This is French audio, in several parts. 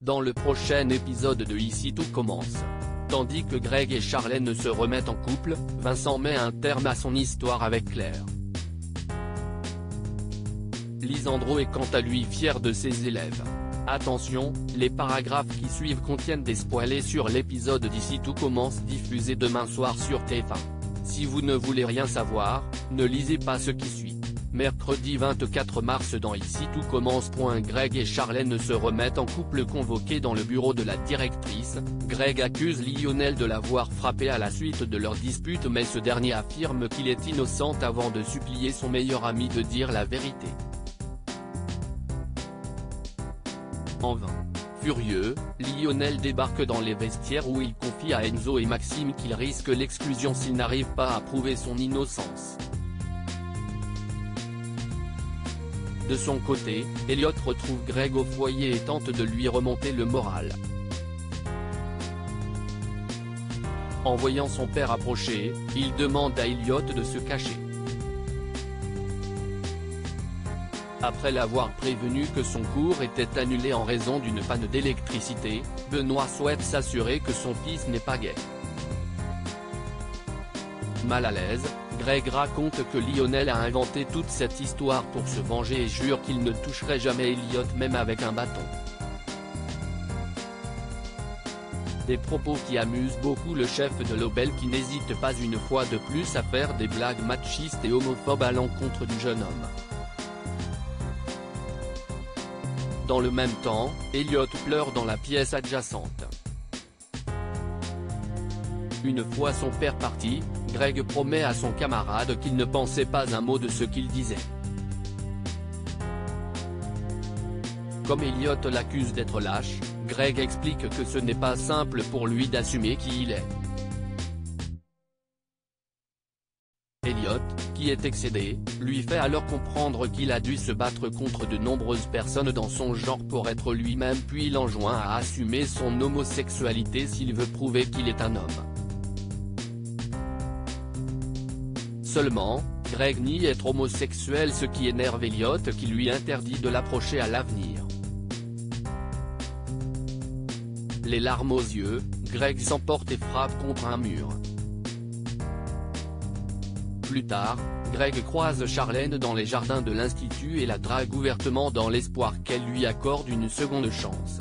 Dans le prochain épisode de Ici tout commence. Tandis que Greg et Charlène se remettent en couple, Vincent met un terme à son histoire avec Claire. Lisandro est quant à lui fier de ses élèves. Attention, les paragraphes qui suivent contiennent des spoilers sur l'épisode d'Ici tout commence diffusé demain soir sur TF1. Si vous ne voulez rien savoir, ne lisez pas ce qui suit. Mercredi 24 mars dans Ici tout commence. Greg et Charlène se remettent en couple. Convoqués dans le bureau de la directrice, Greg accuse Lionel de l'avoir frappé à la suite de leur dispute, mais ce dernier affirme qu'il est innocent avant de supplier son meilleur ami de dire la vérité. En vain. Furieux, Lionel débarque dans les vestiaires où il confie à Enzo et Maxime qu'il risque l'exclusion s'il n'arrive pas à prouver son innocence. De son côté, Elliot retrouve Greg au foyer et tente de lui remonter le moral. En voyant son père approcher, il demande à Elliot de se cacher. Après l'avoir prévenu que son cours était annulé en raison d'une panne d'électricité, Benoît souhaite s'assurer que son fils n'est pas gay. Mal à l'aise, Greg raconte que Lionel a inventé toute cette histoire pour se venger et jure qu'il ne toucherait jamais Elliot même avec un bâton. Des propos qui amusent beaucoup le chef de l'Obel qui n'hésite pas une fois de plus à faire des blagues machistes et homophobes à l'encontre du jeune homme. Dans le même temps, Elliot pleure dans la pièce adjacente. Une fois son père parti, Greg promet à son camarade qu'il ne pensait pas un mot de ce qu'il disait. Comme Elliot l'accuse d'être lâche, Greg explique que ce n'est pas simple pour lui d'assumer qui il est. Elliot, qui est excédé, lui fait alors comprendre qu'il a dû se battre contre de nombreuses personnes dans son genre pour être lui-même, puis l'enjoint à assumer son homosexualité s'il veut prouver qu'il est un homme. Seulement, Greg nie être homosexuel, ce qui énerve Elliot qui lui interdit de l'approcher à l'avenir. Les larmes aux yeux, Greg s'emporte et frappe contre un mur. Plus tard, Greg croise Charlène dans les jardins de l'Institut et la drague ouvertement dans l'espoir qu'elle lui accorde une seconde chance.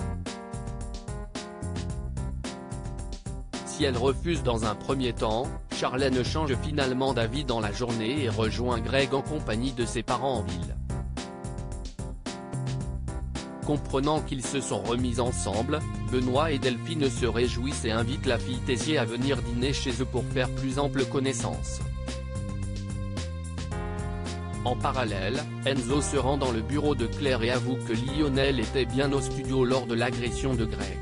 Si elle refuse dans un premier temps, Charlène change finalement d'avis dans la journée et rejoint Greg en compagnie de ses parents en ville. Comprenant qu'ils se sont remis ensemble, Benoît et Delphine se réjouissent et invitent la fille Tessier à venir dîner chez eux pour faire plus ample connaissance. En parallèle, Enzo se rend dans le bureau de Claire et avoue que Lionel était bien au studio lors de l'agression de Greg.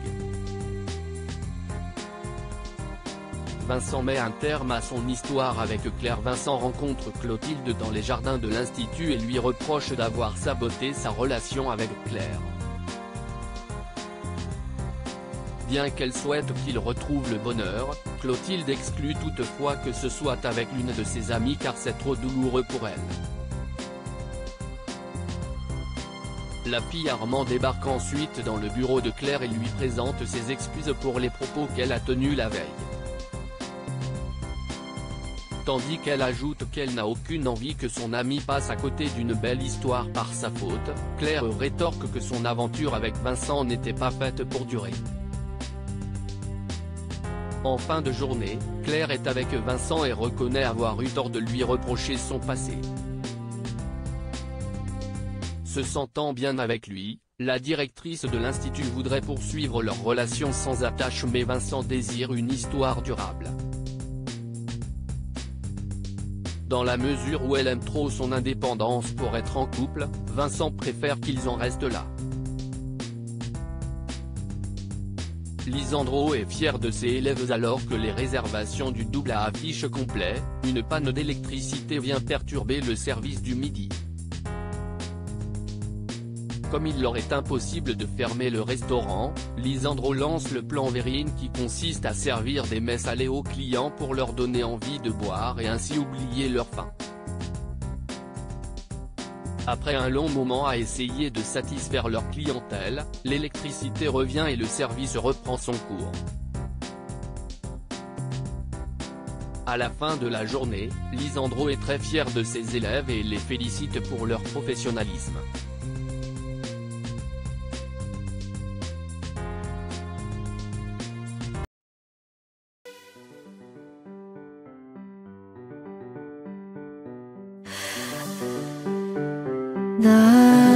Vincent met un terme à son histoire avec Claire. Vincent rencontre Clotilde dans les jardins de l'Institut et lui reproche d'avoir saboté sa relation avec Claire. Bien qu'elle souhaite qu'il retrouve le bonheur, Clotilde exclut toutefois que ce soit avec l'une de ses amies car c'est trop douloureux pour elle. La fille Armand débarque ensuite dans le bureau de Claire et lui présente ses excuses pour les propos qu'elle a tenus la veille. Tandis qu'elle ajoute qu'elle n'a aucune envie que son amie passe à côté d'une belle histoire par sa faute, Claire rétorque que son aventure avec Vincent n'était pas faite pour durer. En fin de journée, Claire est avec Vincent et reconnaît avoir eu tort de lui reprocher son passé. Se sentant bien avec lui, la directrice de l'Institut voudrait poursuivre leur relation sans attache, mais Vincent désire une histoire durable. Dans la mesure où elle aime trop son indépendance pour être en couple, Vincent préfère qu'ils en restent là. Lisandro est fier de ses élèves alors que les réservations du double à affiche complet, une panne d'électricité vient perturber le service du midi. Comme il leur est impossible de fermer le restaurant, Lisandro lance le plan Vérine qui consiste à servir des mets salés aux clients pour leur donner envie de boire et ainsi oublier leur faim. Après un long moment à essayer de satisfaire leur clientèle, l'électricité revient et le service reprend son cours. À la fin de la journée, Lisandro est très fier de ses élèves et les félicite pour leur professionnalisme. 나